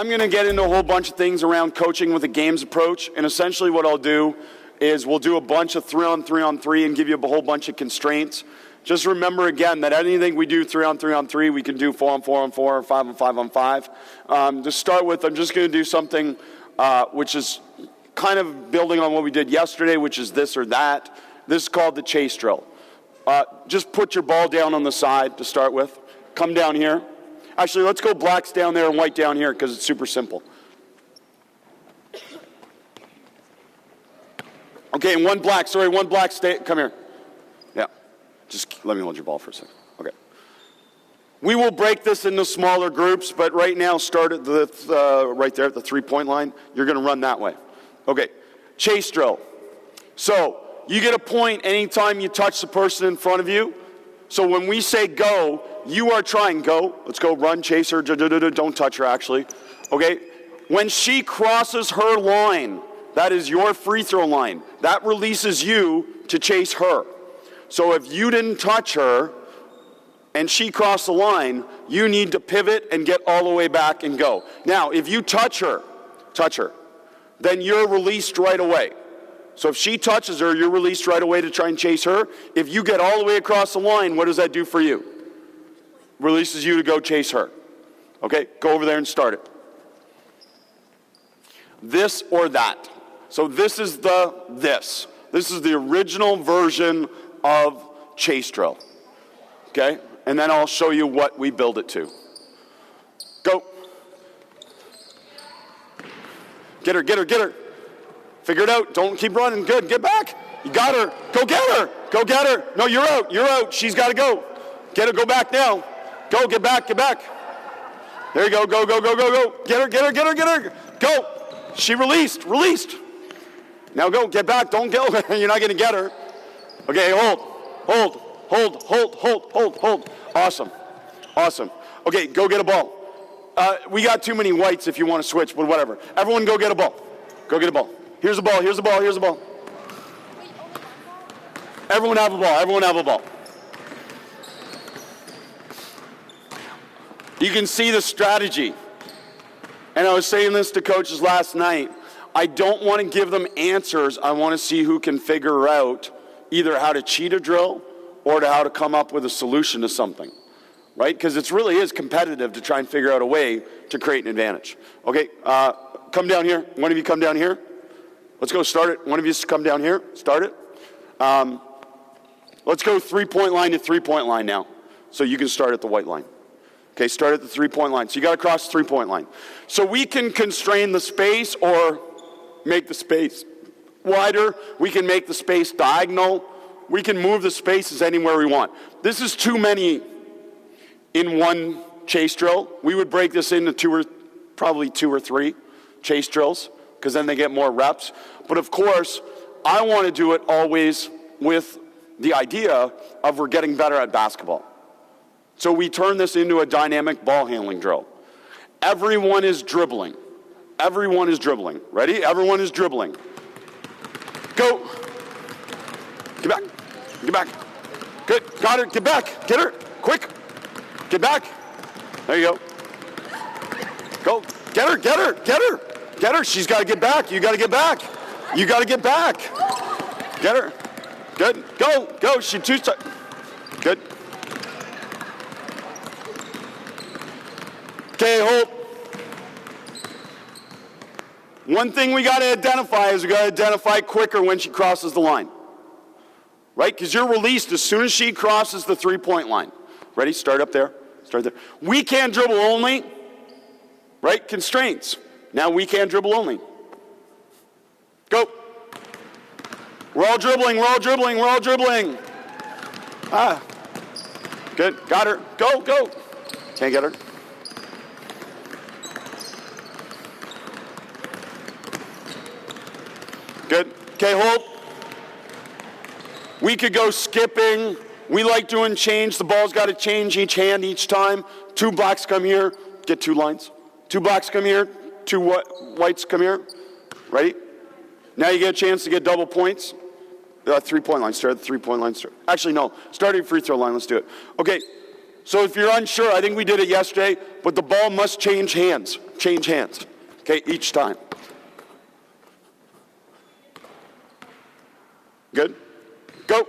I'm going to get into a whole bunch of things around coaching with a games approach, and essentially what I'll do is we'll do a bunch of 3-on-3-on-3 and give you a whole bunch of constraints. Just remember again that anything we do 3-on-3-on-3, we can do 4-on-4-on-4 or 5-on-5-on-5. To start with, I'm just going to do something which is kind of building on what we did yesterday, which is this or that. This is called the chase drill. Just put your ball down on the side to start with. Come down here. Actually, let's go blacks down there and white down here because it's super simple. Okay, and one black, stay, come here. Yeah, just let me hold your ball for a second. Okay. We will break this into smaller groups, but right now start at the, right there at the 3-point line. You're going to run that way. Okay, chase drill. So you get a point anytime you touch the person in front of you. So when we say go, you are trying, go. Let's go, run, chase her, don't touch her actually. Okay, when she crosses her line, that is your free throw line. That releases you to chase her. So if you didn't touch her and she crossed the line, you need to pivot and get all the way back and go. Now, if you touch her, then you're released right away. So if she touches her, you're released right away to try and chase her. If you get all the way across the line, what does that do for you? Releases you to go chase her. Okay, go over there and start it. This or that. So this is this. This is the original version of chase drill. Okay? And then I'll show you what we build it to. Go. Get her, get her, get her. Figure it out. Don't keep running. Good. Get back. You got her. Go get her. Go get her. No, you're out. You're out. She's got to go. Get her. Go back now. Go. Get back. Get back. There you go. Go, go, go, go, go. Get her, get her, get her, get her. Go. She released. Released. Now go. Get back. Don't go. You're not going to get her. Okay, hold. Hold. Hold. Hold. Hold. Hold. Hold. Awesome. Awesome. Okay, go get a ball. We got too many whites if you want to switch, but whatever. Everyone go get a ball. Go get a ball. Here's a ball. Here's a ball. Here's a ball. Everyone have a ball. Everyone have a ball. You can see the strategy. And I was saying this to coaches last night. I don't want to give them answers. I want to see who can figure out either how to cheat a drill or to how to come up with a solution to something. Right? Because it really is competitive to try and figure out a way to create an advantage. Okay, come down here. One of you come down here. Let's go start it. One of you come down here. Start it. Let's go 3-point line to 3-point line now. So you can start at the white line. Okay, start at the 3-point line. So you got to cross the 3-point line. So we can constrain the space or make the space wider. We can make the space diagonal. We can move the spaces anywhere we want. This is too many in one chase drill. We would break this into probably two or three chase drills because then they get more reps. But of course, I want to do it always with the idea of we're getting better at basketball. So we turn this into a dynamic ball handling drill. Everyone is dribbling. Everyone is dribbling. Ready? Everyone is dribbling. Go. Get back. Get back. Good. Got her. Get back. Get her. Quick. Get back. There you go. Go. Get her. Get her. Get her. Get her. She's got to get back. You got to get back. You got to get back. Get her. Good. Go. Go. She too. Good. Okay, hold. One thing we got to identify is we got to identify quicker when she crosses the line. Right? Because you're released as soon as she crosses the 3-point line. Ready? Start up there. Start there. We can dribble only. Right? Constraints. Now we can dribble only. Go. We're all dribbling. We're all dribbling. We're all dribbling. Ah. Good. Got her. Go. Go. Can't get her. Good. Okay, hold. We could go skipping. We like doing change. The ball's got to change each hand each time. 2 blacks come here. Get 2 lines. 2 blacks come here. 2 whites come here. Ready? Now you get a chance to get double points. 3-point line. Start at the 3-point line. Actually, no. Start at your free throw line. Let's do it. Okay. So if you're unsure, I think we did it yesterday, but the ball must change hands. Change hands, okay, each time. Good? Go.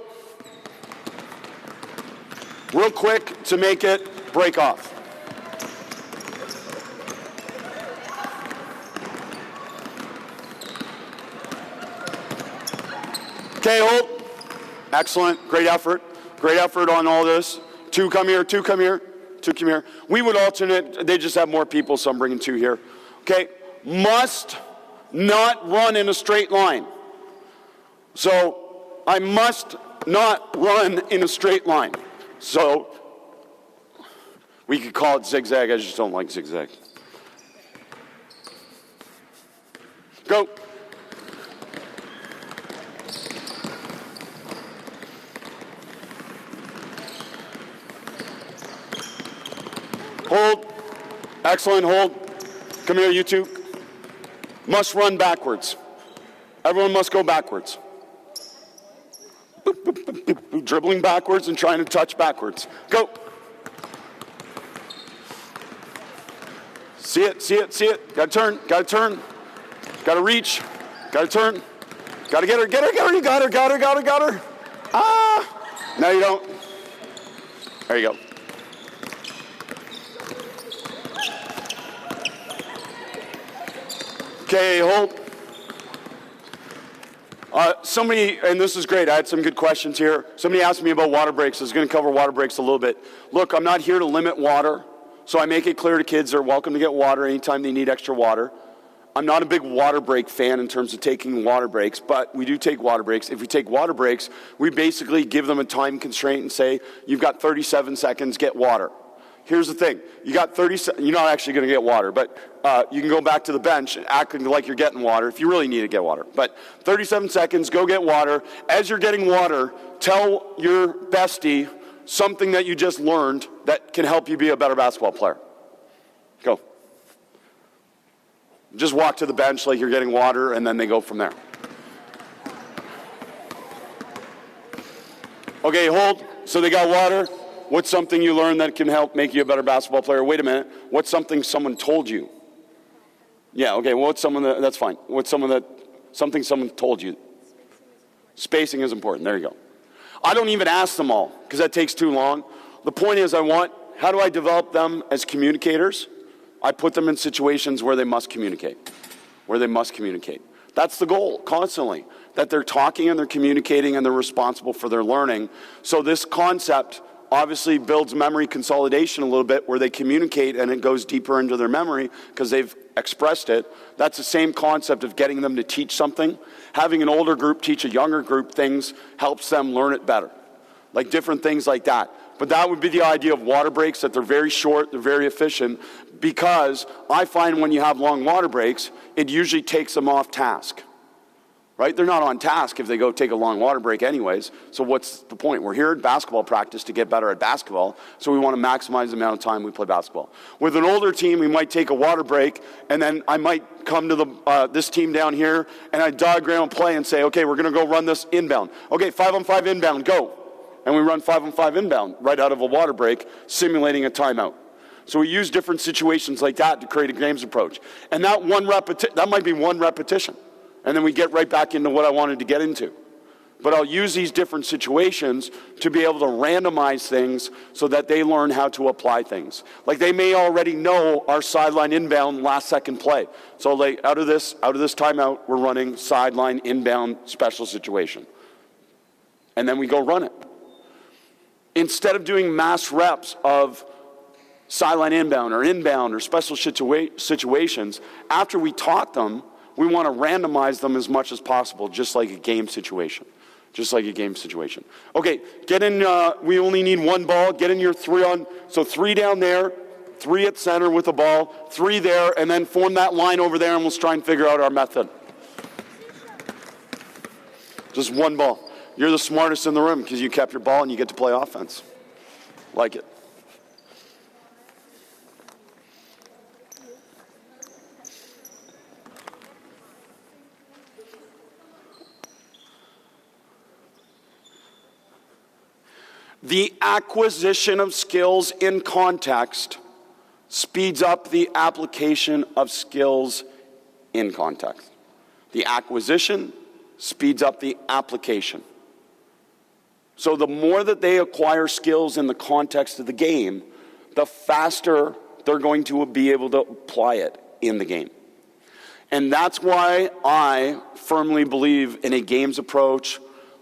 Real quick to make it break off. Okay, hold. Excellent. Great effort. Great effort on all this. Two come here, two come here, two come here. We would alternate. They just have more people, so I'm bringing two here. Okay. Must not run in a straight line. So I must not run in a straight line. So we could call it zigzag. I just don't like zigzag. Go. Hold. Excellent. Hold. Come here, you two. Must run backwards. Everyone must go backwards. Boop, boop, boop, boop, boop. Dribbling backwards and trying to touch backwards. Go. See it, see it, see it. Got to turn, got to turn. Got to reach. Got to turn. Got to get her, get her, get her. You got her, got her, got her, got her. Ah! No, you don't. There you go. Okay, hold. Somebody, and this is great, I had some good questions here. Somebody asked me about water breaks. I was going to cover water breaks a little bit. Look, I'm not here to limit water, so I make it clear to kids they're welcome to get water anytime they need extra water. I'm not a big water break fan in terms of taking water breaks, but we do take water breaks. If we take water breaks, we basically give them a time constraint and say, you've got 37 seconds, get water. Here's the thing, you got 30, you're not actually going to get water, but you can go back to the bench and act like you're getting water if you really need to get water. But 37 seconds, go get water. As you're getting water, tell your bestie something that you just learned that can help you be a better basketball player. Go. Just walk to the bench like you're getting water, and then they go from there. Okay, hold. So they got water. What's something you learned that can help make you a better basketball player? Wait a minute. What's something someone told you? Yeah, okay, well, what's someone that's fine. What's something someone told you? Spacing is important. There you go. I don't even ask them all because that takes too long. The point is how do I develop them as communicators? I put them in situations where they must communicate. That's the goal, constantly, that they're talking and they're communicating and they're responsible for their learning. So this concept obviously builds memory consolidation a little bit where they communicate and it goes deeper into their memory because they've expressed it. That's the same concept of getting them to teach something. Having an older group teach a younger group things helps them learn it better. Like different things like that. But that would be the idea of water breaks, that they're very short, they're very efficient, because I find when you have long water breaks, it usually takes them off task. Right? They're not on task if they go take a long water break anyways. So what's the point? We're here at basketball practice to get better at basketball, so we want to maximize the amount of time we play basketball. With an older team, we might take a water break, and then I might come to this team down here, and I diagram a play and say, okay, we're going to go run this inbound. Okay, 5-on-5 inbound, go. And we run 5-on-5 inbound right out of a water break, simulating a timeout. So we use different situations like that to create a games approach. And that might be one repetition. And then we get right back into what I wanted to get into. But I'll use these different situations to be able to randomize things so that they learn how to apply things. Like they may already know our sideline inbound last second play. So like out of this timeout, we're running sideline inbound special situation. And then we go run it. Instead of doing mass reps of sideline inbound or special situations, after we taught them, we want to randomize them as much as possible, just like a game situation. Okay, get in, we only need one ball. Get in your 3 so 3 down there, 3 at center with the ball, 3 there, and then form that line over there, and we'll try and figure out our method. Just one ball. You're the smartest in the room because you kept your ball and you get to play offense. Like it. The acquisition of skills in context speeds up the application of skills in context. The acquisition speeds up the application. So the more that they acquire skills in the context of the game, the faster they're going to be able to apply it in the game. And that's why I firmly believe in a games approach,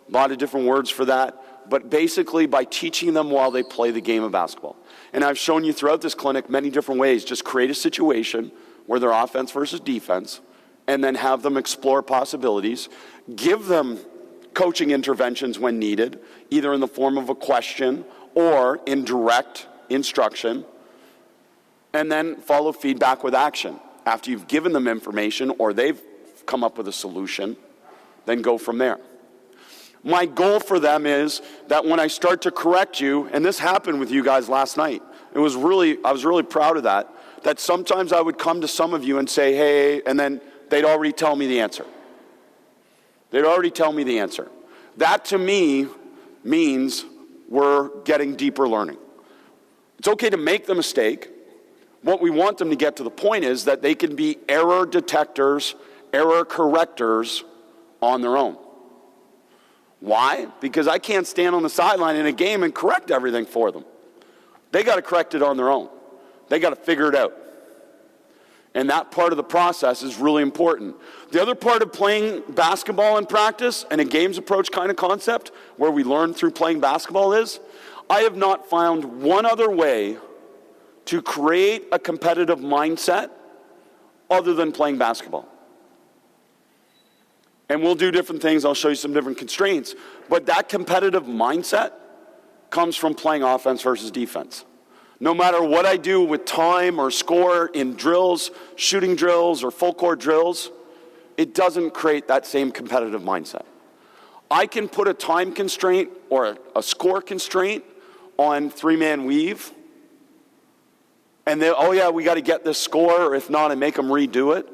a lot of different words for that, but basically by teaching them while they play the game of basketball. And I've shown you throughout this clinic many different ways. Just create a situation where they're offense versus defense, and then have them explore possibilities. Give them coaching interventions when needed, either in the form of a question or in direct instruction, and then follow feedback with action. After you've given them information or they've come up with a solution, then go from there. My goal for them is that when I start to correct you, and this happened with you guys last night, I was really proud of that sometimes I would come to some of you and say, hey, and then they'd already tell me the answer. They'd already tell me the answer. That to me means we're getting deeper learning. It's okay to make the mistake. What we want them to get to the point is that they can be error detectors, error correctors on their own. Why? Because I can't stand on the sideline in a game and correct everything for them. They got to correct it on their own. They got to figure it out. And that part of the process is really important. The other part of playing basketball in practice and a games approach kind of concept where we learn through playing basketball is, I have not found one other way to create a competitive mindset other than playing basketball. And we'll do different things. I'll show you some different constraints. But that competitive mindset comes from playing offense versus defense. No matter what I do with time or score in drills, shooting drills or full court drills, it doesn't create that same competitive mindset. I can put a time constraint or a score constraint on three-man weave, and then, oh yeah, we got to get this score, or if not, I make them redo it.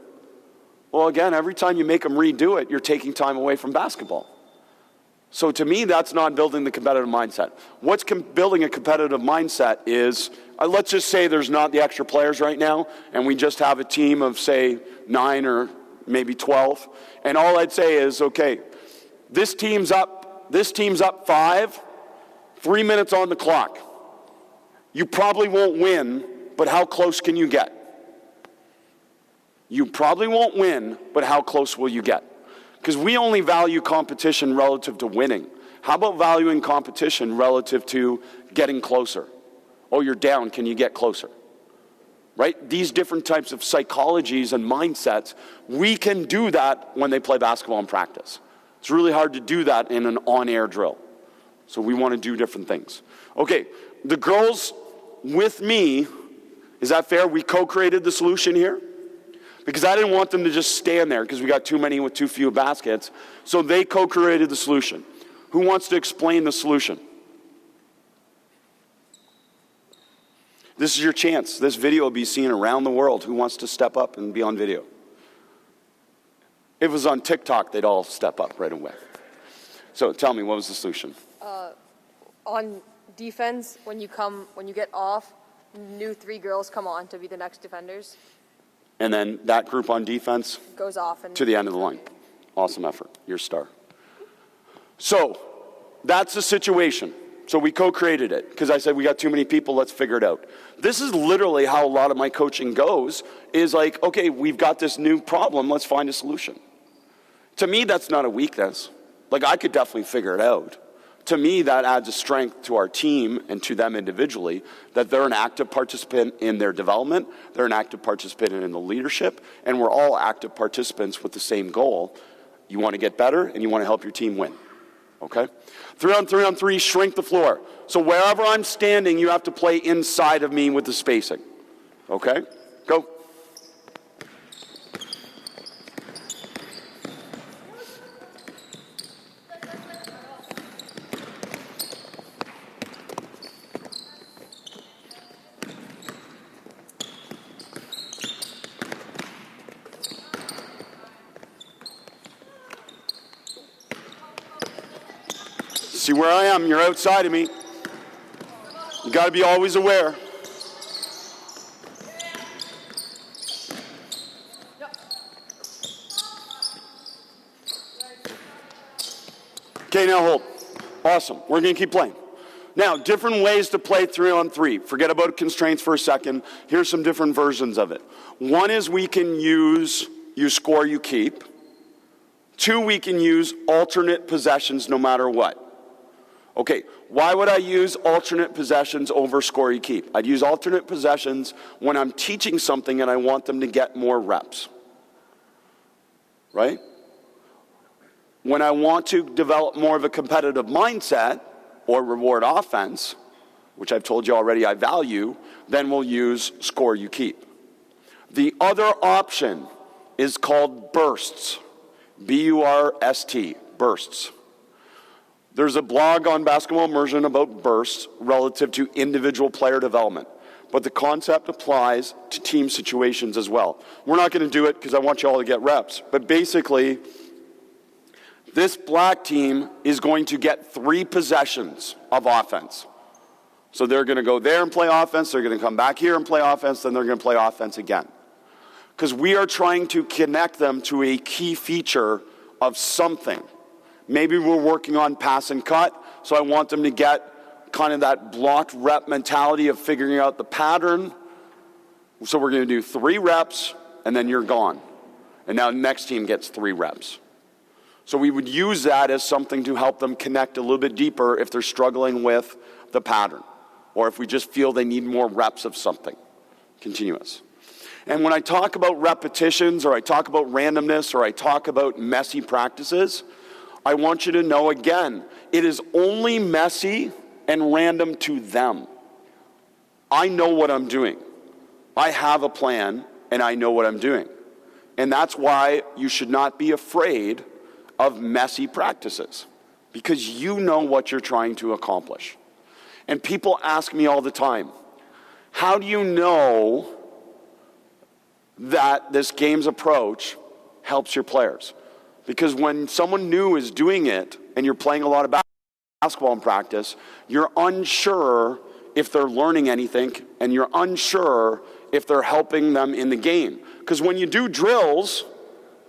Well, again, every time you make them redo it, you're taking time away from basketball. So to me, that's not building the competitive mindset. What's building a competitive mindset is, let's just say there's not the extra players right now, and we just have a team of, say, 9 or maybe 12. And all I'd say is, okay, this team's up 5, 3 minutes on the clock. You probably won't win, but how close can you get? You probably won't win, but how close will you get? Because we only value competition relative to winning. How about valuing competition relative to getting closer? Oh, you're down, can you get closer? Right? These different types of psychologies and mindsets, we can do that when they play basketball in practice. It's really hard to do that in an on-air drill. So we want to do different things. Okay, the girls with me, is that fair? We co-created the solution here. Because I didn't want them to just stand there because we got too many with too few baskets. So they co-created the solution. Who wants to explain the solution? This is your chance. This video will be seen around the world. Who wants to step up and be on video? If it was on TikTok, they'd all step up right away. So tell me, what was the solution? On defense, when you get off, new 3 girls come on to be the next defenders. And then that group on defense goes off and to the end of the line. Awesome effort. You're a star. So that's the situation. So we co-created it because I said we got too many people, let's figure it out. This is literally how a lot of my coaching goes, is like, okay, we've got this new problem, let's find a solution. To me, that's not a weakness. Like, I could definitely figure it out. To me, that adds a strength to our team and to them individually, that they're an active participant in their development, they're an active participant in the leadership, and we're all active participants with the same goal. You want to get better, and you want to help your team win. Okay? 3-on-3, shrink the floor. So wherever I'm standing, you have to play inside of me with the spacing. Okay? Go. See where I am, you're outside of me. got to be always aware. Okay, now hold. Awesome. We're going to keep playing. Now, different ways to play 3-on-3. Forget about constraints for a second. Here's some different versions of it. One is we can use you score, you keep. 2, we can use alternate possessions no matter what. Okay, why would I use alternate possessions over score, you keep? I'd use alternate possessions when I'm teaching something and I want them to get more reps. Right? When I want to develop more of a competitive mindset or reward offense, which I've told you already I value, then we'll use score, you keep. The other option is called bursts. B-U-R-S-T, bursts. There's a blog on Basketball Immersion about bursts relative to individual player development, but the concept applies to team situations as well. We're not going to do it because I want you all to get reps, but basically, this black team is going to get 3 possessions of offense. So they're going to go there and play offense, they're going to come back here and play offense, then they're going to play offense again. Because we are trying to connect them to a key feature of something. Maybe we're working on pass and cut, so I want them to get kind of that blocked rep mentality of figuring out the pattern. So we're going to do 3 reps, and then you're gone. And now the next team gets 3 reps. So we would use that as something to help them connect a little bit deeper if they're struggling with the pattern, or if we just feel they need more reps of something. Continuous. And when I talk about repetitions, or I talk about randomness, or I talk about messy practices, I want you to know again, it is only messy and random to them. I know what I'm doing. I have a plan, and I know what I'm doing. And that's why you should not be afraid of messy practices, because you know what you're trying to accomplish. And people ask me all the time, how do you know that this game's approach helps your players? Because when someone new is doing it and you're playing a lot of basketball in practice, you're unsure if they're learning anything, and you're unsure if they're helping them in the game. Because when you do drills,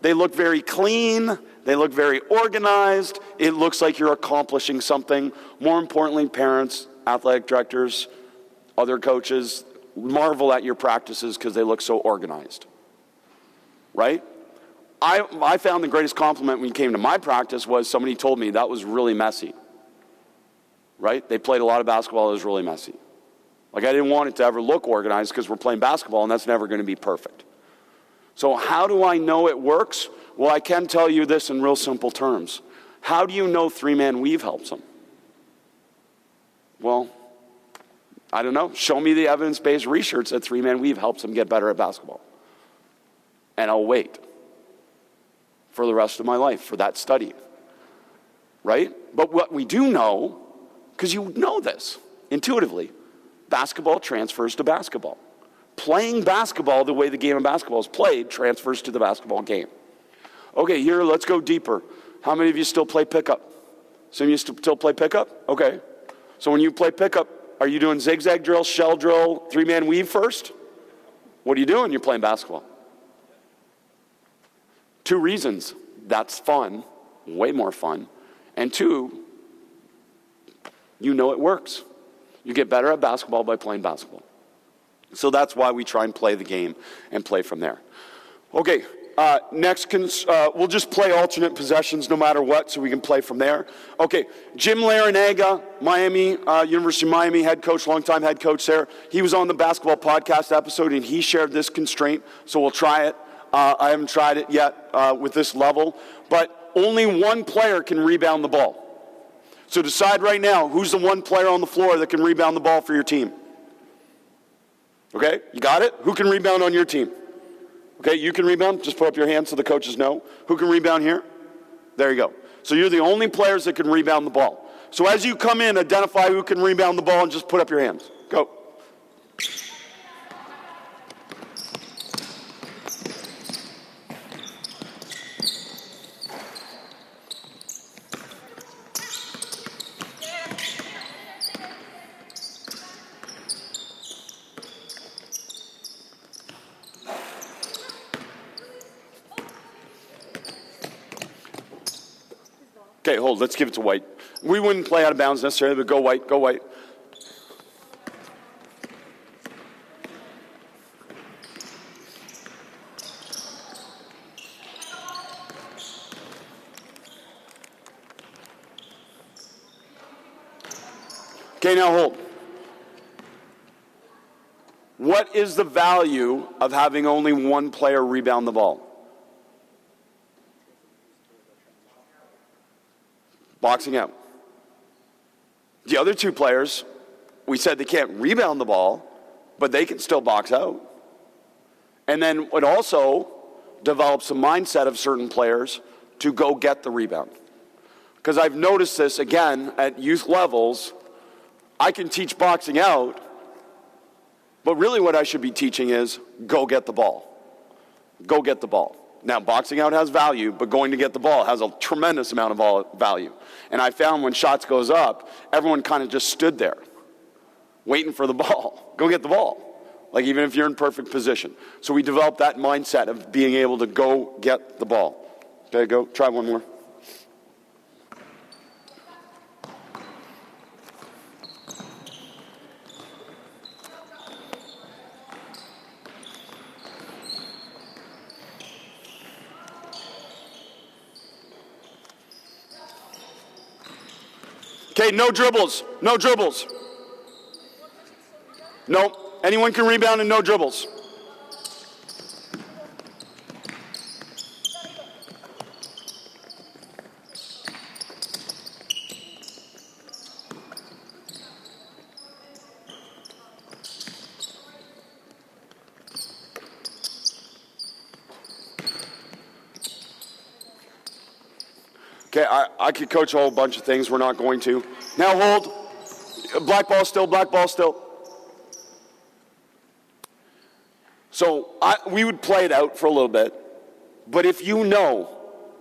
they look very clean, they look very organized, it looks like you're accomplishing something. More importantly, parents, athletic directors, other coaches marvel at your practices because they look so organized, right? I found the greatest compliment when you came to my practice was somebody told me that was really messy, right? They played a lot of basketball, it was really messy. Like, I didn't want it to ever look organized because we're playing basketball and that's never going to be perfect. So how do I know it works? Well, I can tell you this in real simple terms. How do you know 3-man weave helps them? Well, I don't know. Show me the evidence-based research that 3-man weave helps them get better at basketball. And I'll wait for the rest of my life for that study. Right? But what we do know, because you know this intuitively, basketball transfers to basketball. Playing basketball the way the game of basketball is played transfers to the basketball game. Okay, here, let's go deeper. How many of you still play pickup? Some of you still play pickup? Okay. So when you play pickup, are you doing zigzag drill, shell drill, 3-man weave first? What are you doing? You're playing basketball. 2 reasons. That's fun, way more fun. And 2, you know it works. You get better at basketball by playing basketball. So that's why we try and play the game and play from there. Okay, next, we'll just play alternate possessions no matter what, so we can play from there. Okay, Jim Larinaga, Miami, University of Miami head coach, longtime head coach there. He was on the basketball podcast episode, and he shared this constraint, so we'll try it. I haven't tried it yet with this level, but only 1 player can rebound the ball. So decide right now, who's the 1 player on the floor that can rebound the ball for your team? Okay, you got it? Who can rebound on your team? Okay, you can rebound. Just put up your hand so the coaches know. Who can rebound here? There you go. So you're the only players that can rebound the ball. So as you come in, identify who can rebound the ball and just put up your hands. Go. Okay, hold. Let's give it to White. We wouldn't play out of bounds necessarily, but go White. Go White. Okay, now hold. What is the value of having only one player rebound the ball? Boxing out. The other two players, we said they can't rebound the ball, but they can still box out. And then it also develops a mindset of certain players to go get the rebound. Because I've noticed this, again, at youth levels. I can teach boxing out, but really what I should be teaching is go get the ball. Go get the ball. Now, boxing out has value, but going to get the ball has a tremendous amount of value. And I found when shots goes up, everyone kind of just stood there, waiting for the ball. Go get the ball. Like even if you're in perfect position. So we developed that mindset of being able to go get the ball. Okay, go. Try one more. Okay, no dribbles. No dribbles. No. Anyone can rebound and no dribbles. Okay, I could coach a whole bunch of things. We're not going to. Now hold. Black ball still, black ball still. So we would play it out for a little bit. But if you know,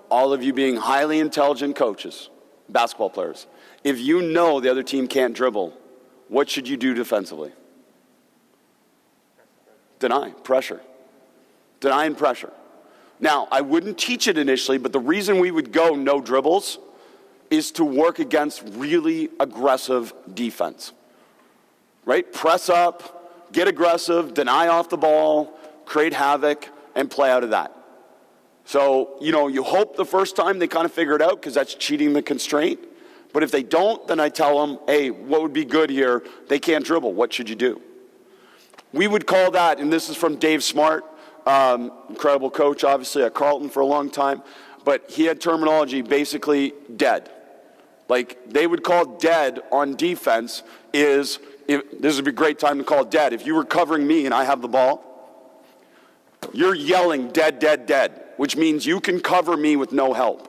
all of you being highly intelligent coaches, basketball players, if you know the other team can't dribble, what should you do defensively? Deny, pressure. Deny and pressure. Now, I wouldn't teach it initially, but the reason we would go no dribbles is to work against really aggressive defense. Right? Press up, get aggressive, deny off the ball, create havoc, and play out of that. So, you hope the first time they kind of figure it out because that's cheating the constraint. But if they don't, then I tell them, hey, what would be good here? They can't dribble. What should you do? We would call that, and this is from Dave Smart, incredible coach, obviously, at Carleton for a long time. But he had terminology, basically dead. Like, they would call dead on defense this would be a great time to call dead. If you were covering me and I have the ball, you're yelling dead, dead, dead, which means you can cover me with no help.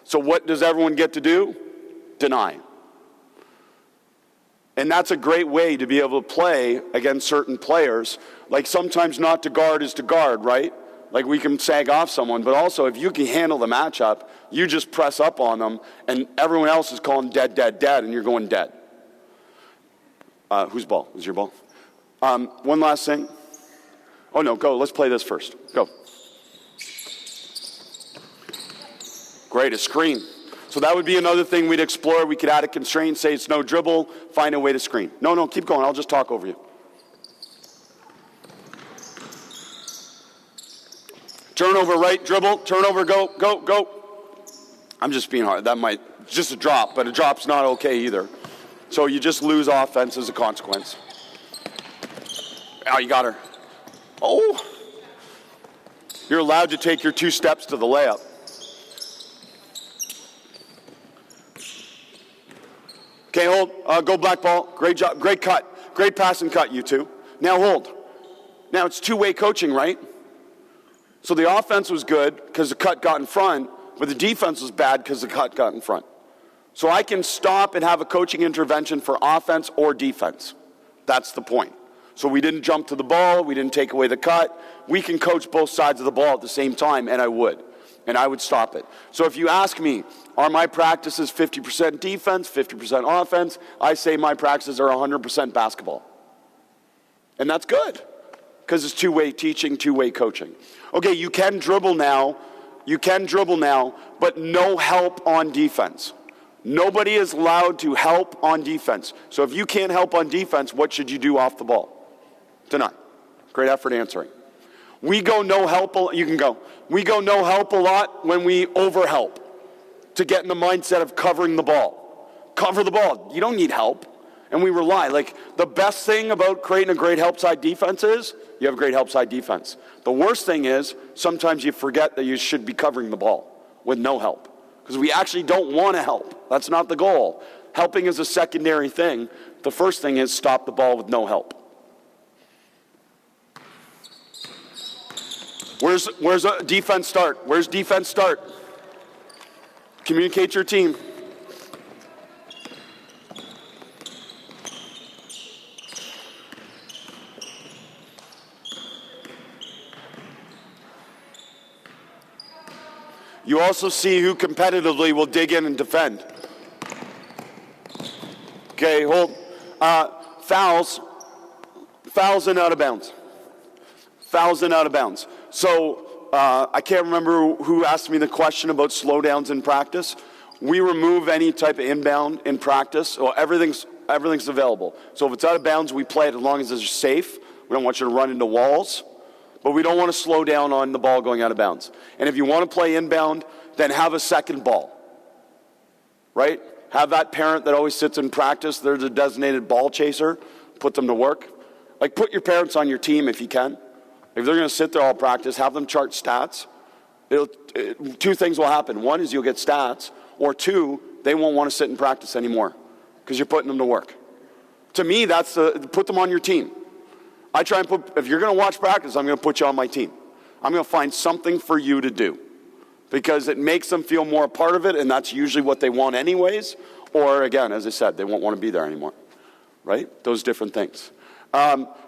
So what does everyone get to do? Deny. And that's a great way to be able to play against certain players. Like sometimes not to guard is to guard, right? Like we can sag off someone, but also if you can handle the matchup, you just press up on them and everyone else is calling dead, dead, dead, and you're going dead. Whose ball? Is your ball? One last thing. Oh no, go. Let's play this first. Go. Great, a screen. So that would be another thing we'd explore. We could add a constraint, say it's no dribble, find a way to screen. No, keep going. I'll just talk over you. Turnover, right, dribble, turnover, go, go, go. I'm just being hard. That might, just a drop, but a drop's not okay either. So you just lose offense as a consequence. Oh, you got her. Oh. You're allowed to take your 2 steps to the layup. Okay, hold. Go black ball. Great job. Great cut. Great pass and cut, you two. Now hold. Now it's two-way coaching, right? So the offense was good because the cut got in front, but the defense was bad because the cut got in front. So I can stop and have a coaching intervention for offense or defense. That's the point. So we didn't jump to the ball. We didn't take away the cut. We can coach both sides of the ball at the same time, and I would. And I would stop it. So if you ask me, are my practices 50% defense, 50% offense? I say my practices are 100% basketball. And that's good because it's two-way teaching, two-way coaching. Okay, you can dribble now You can dribble now, but no help on defense. Nobody is allowed to help on defense. So if you can't help on defense, what should you do off the ball? Deny. Great effort answering. We go no help, you can go. We go no help a lot when we overhelp to get in the mindset of covering the ball. Cover the ball. You don't need help. And we rely. Like, the best thing about creating a great help side defense is you have a great help side defense. The worst thing is sometimes you forget that you should be covering the ball with no help. Because we actually don't want to help. That's not the goal. Helping is a secondary thing. The first thing is stop the ball with no help. Where's a defense start? Where's defense start? Communicate your team. You also see who competitively will dig in and defend. Okay, hold. Fouls and out of bounds. Fouls and out of bounds. So I can't remember who asked me the question about slowdowns in practice. We remove any type of inbound in practice. So everything's available. So if it's out of bounds, we play it as long as it's safe. We don't want you to run into walls. But we don't want to slow down on the ball going out of bounds. And if you want to play inbound, then have a second ball. Right? Have that parent that always sits in practice. They're the designated ball chaser. Put them to work. Like, put your parents on your team if you can. If they're going to sit there all practice, have them chart stats. Two things will happen. One is you'll get stats. Or two, they won't want to sit in practice anymore because you're putting them to work. To me, that's put them on your team. I try and if you're going to watch practice, I'm going to put you on my team. I'm going to find something for you to do because it makes them feel more a part of it, and that's usually what they want anyways. Or, again, as I said, they won't want to be there anymore, right? Those different things.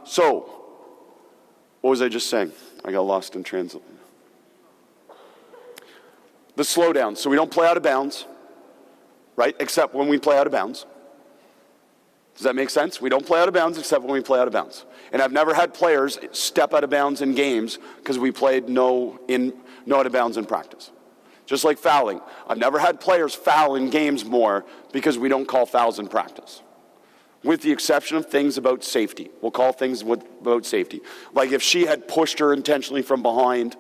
So, what was I just saying? I got lost in translation. The slowdown. So we don't play out of bounds, right? Except when we play out of bounds. Does that make sense? We don't play out of bounds except when we play out of bounds. And I've never had players step out of bounds in games because we played no out of bounds in practice. Just like fouling. I've never had players foul in games more because we don't call fouls in practice. With the exception of things about safety. We'll call things about safety. Like if she had pushed her intentionally from behind,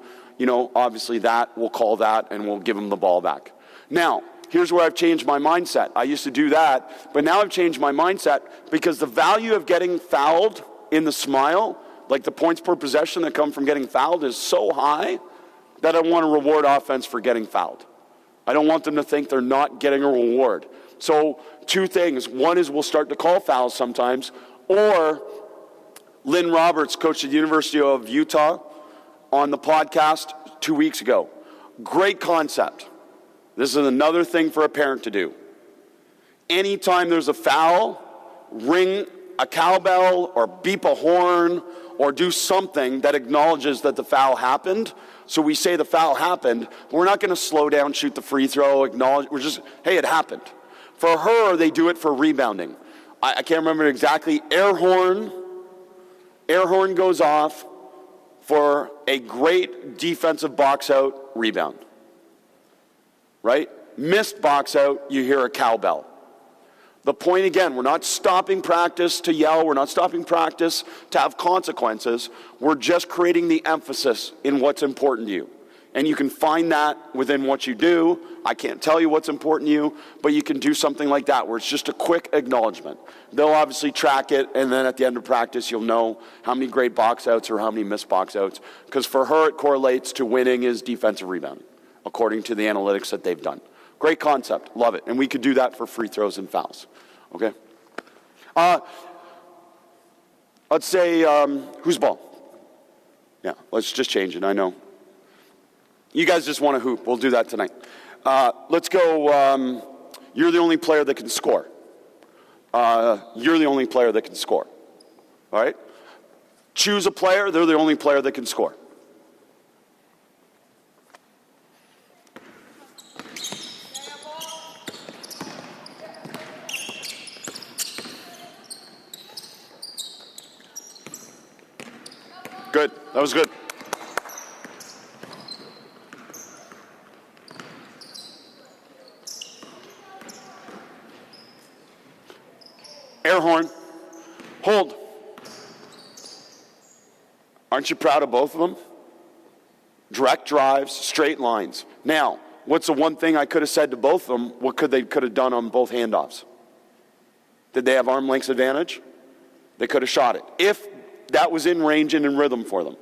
obviously that, we'll call that and we'll give them the ball back. Now, here's where I've changed my mindset. I used to do that, but now I've changed my mindset because the value of getting fouled in the smile, like the points per possession that come from getting fouled, is so high that I want to reward offense for getting fouled. I don't want them to think they're not getting a reward. So two things. One is we'll start to call fouls sometimes, or Lynn Roberts, coach at the University of Utah, on the podcast 2 weeks ago. Great concept. This is another thing for a parent to do. Anytime there's a foul, ring a cowbell or beep a horn or do something that acknowledges that the foul happened. So we say the foul happened. We're not going to slow down, shoot the free throw, acknowledge. We're just, hey, it happened. For her, they do it for rebounding. I can't remember exactly. Air horn goes off for a great defensive box out rebound. Right? Missed box out, you hear a cowbell. The point again, we're not stopping practice to yell. We're not stopping practice to have consequences. We're just creating the emphasis in what's important to you. And you can find that within what you do. I can't tell you what's important to you, but you can do something like that where it's just a quick acknowledgement. They'll obviously track it, and then at the end of practice, you'll know how many great box outs or how many missed box outs. Because for her, it correlates to winning is defensive rebounding, according to the analytics that they've done. Great concept. Love it. And we could do that for free throws and fouls. Okay? Let's say, whose ball? Yeah, let's just change it. I know. You guys just want to hoop. We'll do that tonight. Let's go, you're the only player that can score. You're the only player that can score. All right? Choose a player. They're the only player that can score. Good. That was good. Air horn. Hold. Aren't you proud of both of them? Direct drives, straight lines. Now, what's the one thing I could have said to both of them? What could they have done on both handoffs? Did they have arm length advantage? They could have shot it, if that was in range and in rhythm for them.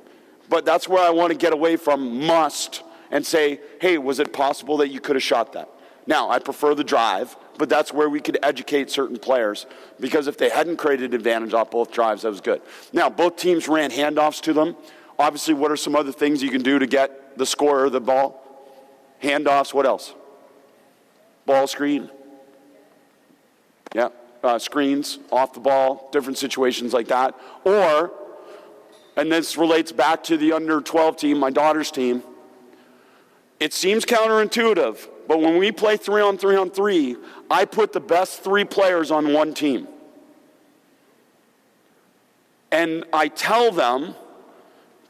But that's where I want to get away from must and say, hey, was it possible that you could have shot that? Now, I prefer the drive, but that's where we could educate certain players, because if they hadn't created advantage off both drives, that was good. Now, both teams ran handoffs to them. Obviously, what are some other things you can do to get the scorer the ball? Handoffs, what else? Ball screen. Yeah, screens, off the ball, different situations like that. Or, and this relates back to the under 12 team, my daughter's team, it seems counterintuitive, but when we play 3-on-3-on-3, I put the best 3 players on one team. And I tell them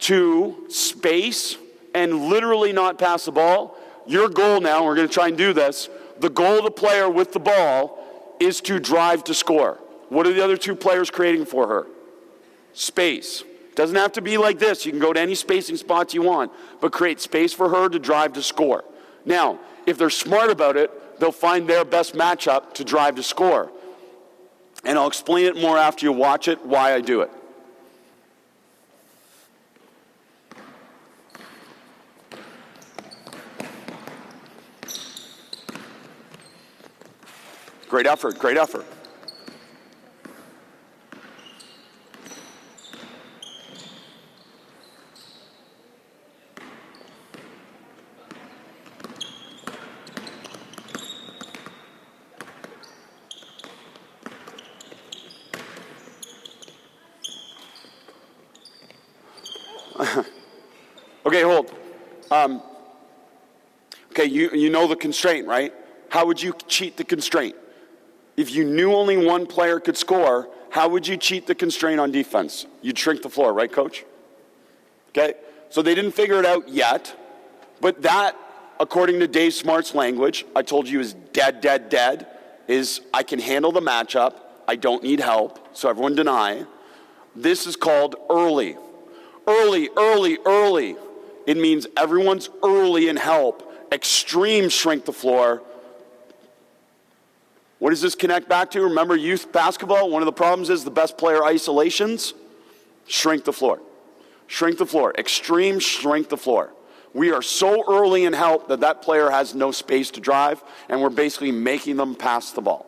to space and literally not pass the ball. Your goal now, we're going to try and do this, the goal of the player with the ball is to drive to score. What are the other 2 players creating for her? Space. Doesn't have to be like this. You can go to any spacing spots you want, but create space for her to drive to score. Now, if they're smart about it, they'll find their best matchup to drive to score. And I'll explain it more after you watch it, why I do it. Great effort, great effort. Okay, hold. Okay, you know the constraint, right? How would you cheat the constraint? If you knew only one player could score, how would you cheat the constraint on defense? You'd shrink the floor, right, coach? Okay, so they didn't figure it out yet, but that, according to Dave Smart's language, I told you is dead, is I can handle the matchup, I don't need help, so everyone deny. This is called early. Early. It means everyone's early in help. Extreme shrink the floor. What does this connect back to? Remember youth basketball? One of the problems is the best player isolations. Shrink the floor. Shrink the floor. Extreme shrink the floor. We are so early in help that player has no space to drive, and we're basically making them pass the ball.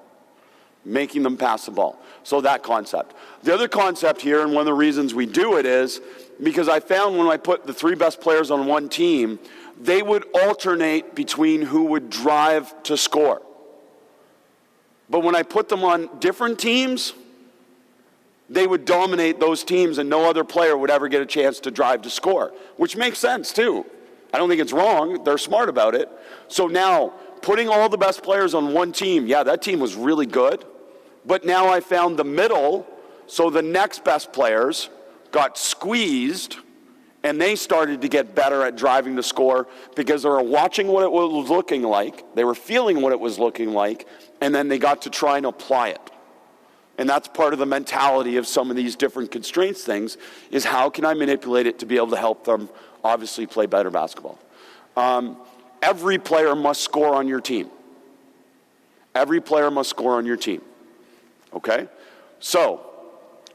Making them pass the ball. So that concept. The other concept here, and one of the reasons we do it is because I found when I put the 3 best players on one team, they would alternate between who would drive to score. But when I put them on different teams, they would dominate those teams and no other player would ever get a chance to drive to score, which makes sense too. I don't think it's wrong. They're smart about it. So now, putting all the best players on one team, yeah, that team was really good. But now I found the middle, so the next best players got squeezed, and they started to get better at driving to score because they were watching what it was looking like, they were feeling what it was looking like, and then they got to try and apply it. And that's part of the mentality of some of these different constraints things, is how can I manipulate it to be able to help them obviously play better basketball. Every player must score on your team. Every player must score on your team. Okay? So,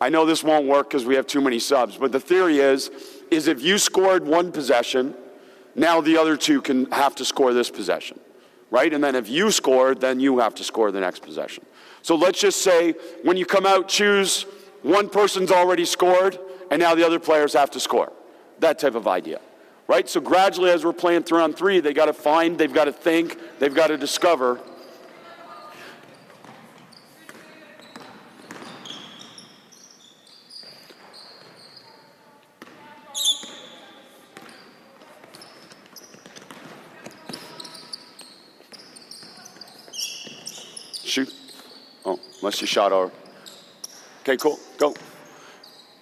I know this won't work because we have too many subs, but the theory is if you scored one possession, now the other 2 can have to score this possession, right? And then if you scored, then you have to score the next possession. So let's just say when you come out, choose one person's already scored, and now the other players have to score. That type of idea, right? So gradually as we're playing 3-on-3, they got to find, they've got to think, they've got to discover. Shoot. Oh, unless you shot over. Okay, cool. Go.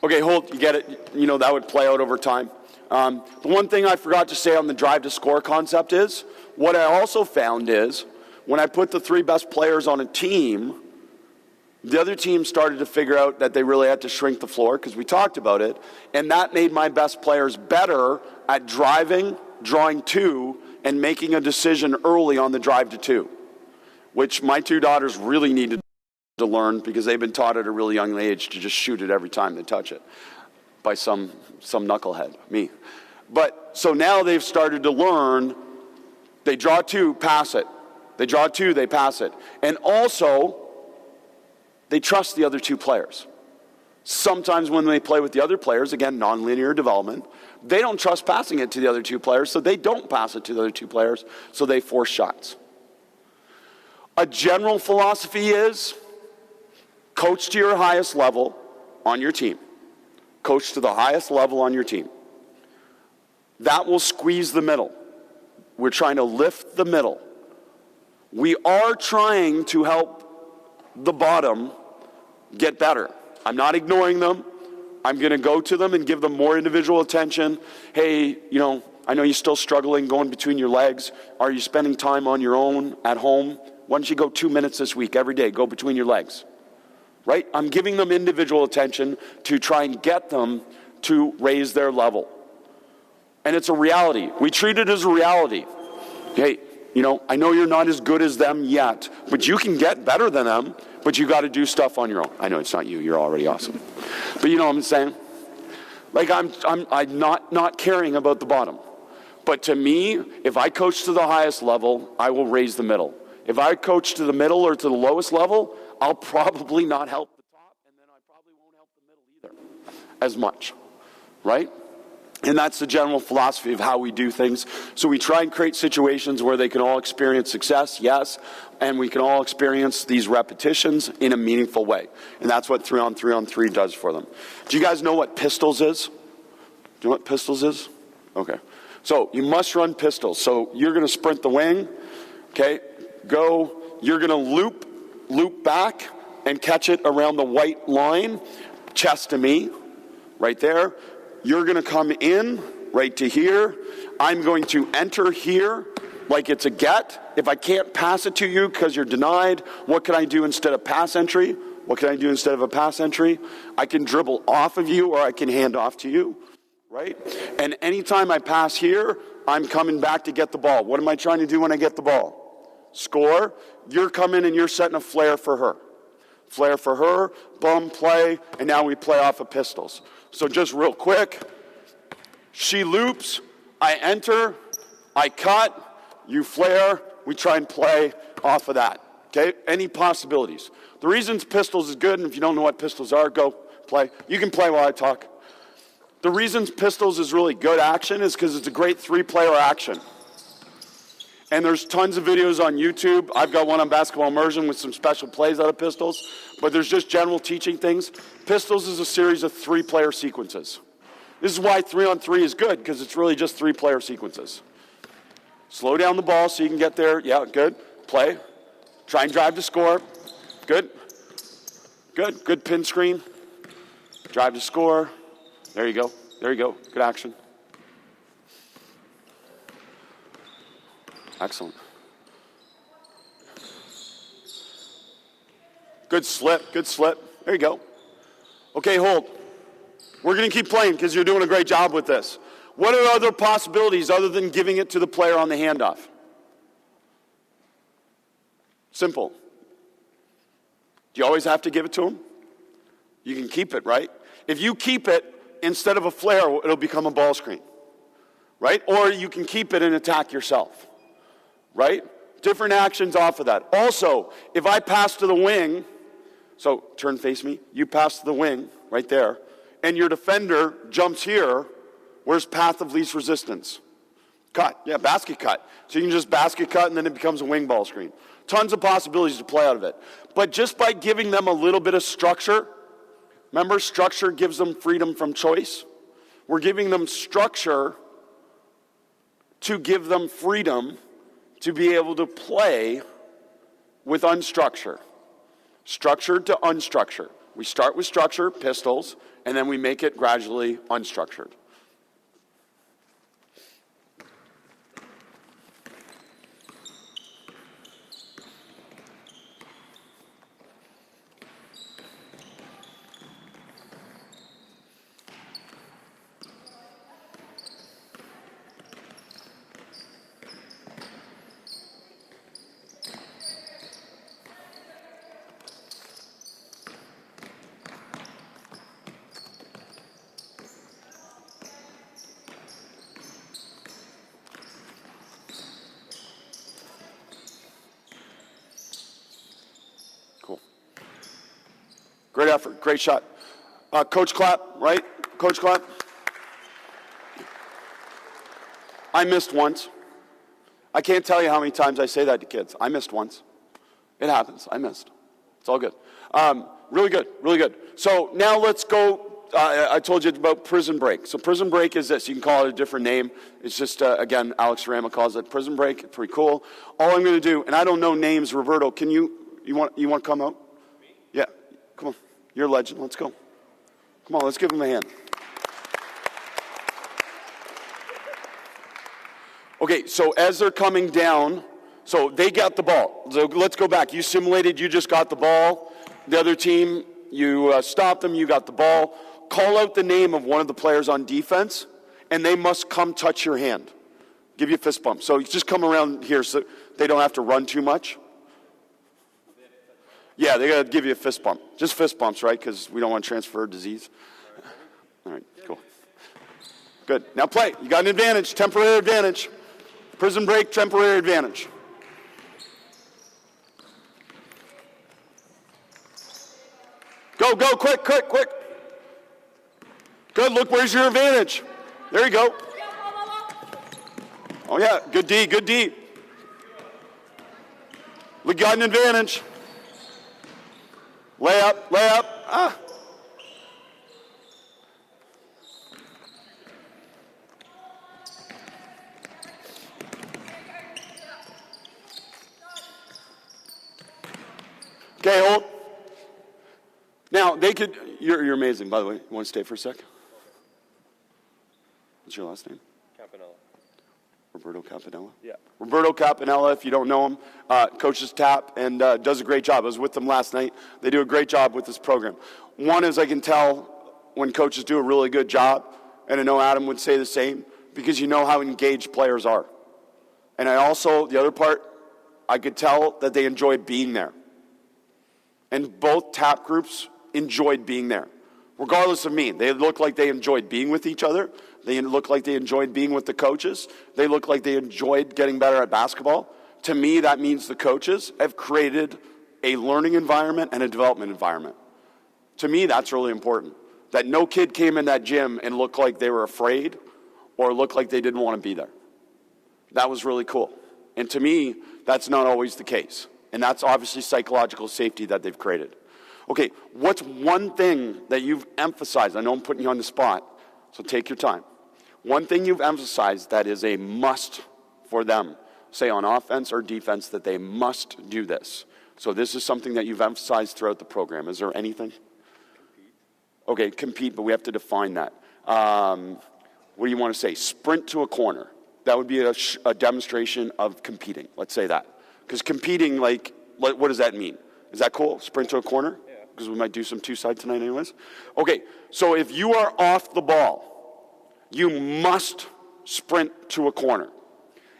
Okay, hold. You get it. You know, that would play out over time. The one thing I forgot to say on the drive to score concept is, what I also found is, when I put the 3 best players on a team, The other team started to figure out that they really had to shrink the floor because we talked about it, and that made my best players better at driving, drawing two, and making a decision early on the drive to two, which my two daughters really needed to learn because they've been taught at a really young age to just shoot it every time they touch it by some knucklehead, me. But so now they've started to learn, they draw two, pass it. They draw two, they pass it. And also, they trust the other two players. Sometimes when they play with the other players, again, nonlinear development, they don't trust passing it to the other two players, so they don't pass it to the other two players, so they force shots. A general philosophy is coach to your highest level on your team. Coach to the highest level on your team. That will squeeze the middle. We're trying to lift the middle. We are trying to help the bottom get better. I'm not ignoring them. I'm going to go to them and give them more individual attention. Hey, I know you're still struggling going between your legs. Are you spending time on your own at home? Why don't you go 2 minutes this week, every day, go between your legs? Right? I'm giving them individual attention to try and get them to raise their level. And it's a reality. We treat it as a reality. Hey, I know you're not as good as them yet, but you can get better than them, but you got to do stuff on your own. I know it's not you. You're already awesome. But you know what I'm saying? Like I'm not caring about the bottom. But to me, if I coach to the highest level, I will raise the middle. If I coach to the middle or to the lowest level, I'll probably not help the top, and then I probably won't help the middle either as much, right? And that's the general philosophy of how we do things. So we try and create situations where they can all experience success, yes, and we can all experience these repetitions in a meaningful way. And that's what 3-on-3 does for them. Do you guys know what pistols is? Do you know what pistols is? Okay. So you must run pistols. So you're going to sprint the wing, okay, go, you're going to loop back and catch it around the white line, chest to me, right there. You're going to come in right to here. I'm going to enter here like it's a get. If I can't pass it to you because you're denied, what can I do instead of pass entry? What can I do instead of a pass entry? I can dribble off of you or I can hand off to you, right? And anytime I pass here, I'm coming back to get the ball. What am I trying to do when I get the ball? Score. You're coming and you're setting a flare for her. Flare for her, bum, play, and now we play off of pistols. So just real quick, she loops, I enter, I cut, you flare, we try and play off of that. Okay? Any possibilities? The reasons pistols is good, and if you don't know what pistols are, go play. You can play while I talk. The reasons pistols is really good action is because it's a great three-player action. And there's tons of videos on YouTube. I've got one on Basketball Immersion with some special plays out of pistols. But there's just general teaching things. Pistols is a series of three-player sequences. This is why 3-on-3 is good, because it's really just three-player sequences. Slow down the ball so you can get there. Yeah, good. Play. Try and drive to score. Good. Good. Good pin screen. Drive to score. There you go. There you go. Good action. Excellent. Good slip, good slip. There you go. Okay, hold. We're going to keep playing because you're doing a great job with this. What are other possibilities other than giving it to the player on the handoff? Simple. Do you always have to give it to him? You can keep it, right? If you keep it, instead of a flare, it'll become a ball screen, right? Or you can keep it and attack yourself. Right? Different actions off of that. Also, if I pass to the wing, so turn face me, you pass to the wing right there, and your defender jumps here, where's path of least resistance? Cut. Yeah, basket cut. So you can just basket cut and then it becomes a wing ball screen. Tons of possibilities to play out of it. But just by giving them a little bit of structure, remember structure gives them freedom from choice? We're giving them structure to give them freedom to be able to play with unstructure. Structured to unstructured. We start with structure, pistols, and then we make it gradually unstructured. Great effort. Great shot. Coach clap, right? Coach clap. I missed once. I can't tell you how many times I say that to kids. I missed once. It happens. I missed. It's all good. Really good. Really good. So now let's go. I told you about prison break. So prison break is this. You can call it a different name. It's just, again, Alex Rama calls it prison break. It's pretty cool. All I'm going to do, and I don't know names. Roberto, can you want to come out? Me? Yeah. Come on. You're a legend. Let's go. Come on. Let's give him a hand. Okay, so as they're coming down, so they got the ball. So let's go back. You simulated, you just got the ball. The other team, you stopped them, you got the ball. Call out the name of one of the players on defense, and they must come touch your hand. Give you a fist bump. So you just come around here so they don't have to run too much. Yeah, they got to give you a fist bump. Just fist bumps, right? Because we don't want to transfer disease. All right, cool. Good. Now play. You got an advantage, temporary advantage. Prison break, temporary advantage. Go, go, quick, quick, quick. Good, look, where's your advantage? There you go. Oh, yeah, good D, good D. We got an advantage. Lay up, lay up. Ah. Okay, hold. Now, they could, you're amazing, by the way. You want to stay for a sec? What's your last name? Campanella. Roberto Campanella? Yeah. Roberto Campanella, if you don't know him, coaches TAP and does a great job. I was with them last night. They do a great job with this program. One is I can tell when coaches do a really good job, and I know Adam would say the same, because you know how engaged players are. And I also, the other part, I could tell that they enjoyed being there. And both TAP groups enjoyed being there. Regardless of me, they look like they enjoyed being with each other. They look like they enjoyed being with the coaches. They look like they enjoyed getting better at basketball. To me, that means the coaches have created a learning environment and a development environment. To me, that's really important. That no kid came in that gym and looked like they were afraid or looked like they didn't want to be there. That was really cool. And to me, that's not always the case. And that's obviously psychological safety that they've created. Okay, what's one thing that you've emphasized? I know I'm putting you on the spot, so take your time. One thing you've emphasized that is a must for them, say on offense or defense, that they must do this. So this is something that you've emphasized throughout the program. Is there anything? Compete. Okay, compete, but we have to define that. What do you want to say? Sprint to a corner. That would be a demonstration of competing. Let's say that. Because competing, like, what does that mean? Is that cool? Sprint to a corner? Yeah. Because we might do some two-side tonight anyways. Okay, so if you are off the ball, you must sprint to a corner.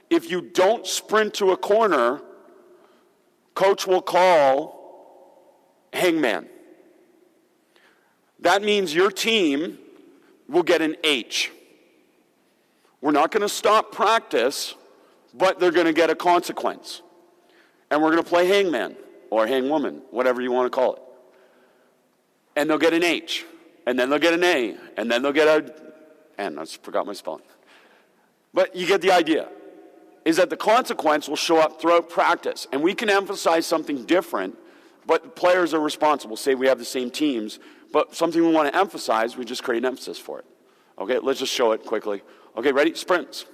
If you don't sprint to a corner, coach will call hangman. That means your team will get an H. We're not going to stop practice, but they're going to get a consequence. And we're going to play hangman or hangwoman, whatever you want to call it. And they'll get an H, and then they'll get an A, and then they'll get a, and I just forgot my spelling. But you get the idea, is that the consequence will show up throughout practice. And we can emphasize something different, but players are responsible. Say we have the same teams, but something we want to emphasize, we just create an emphasis for it. Okay, let's just show it quickly. Okay, ready? Sprints.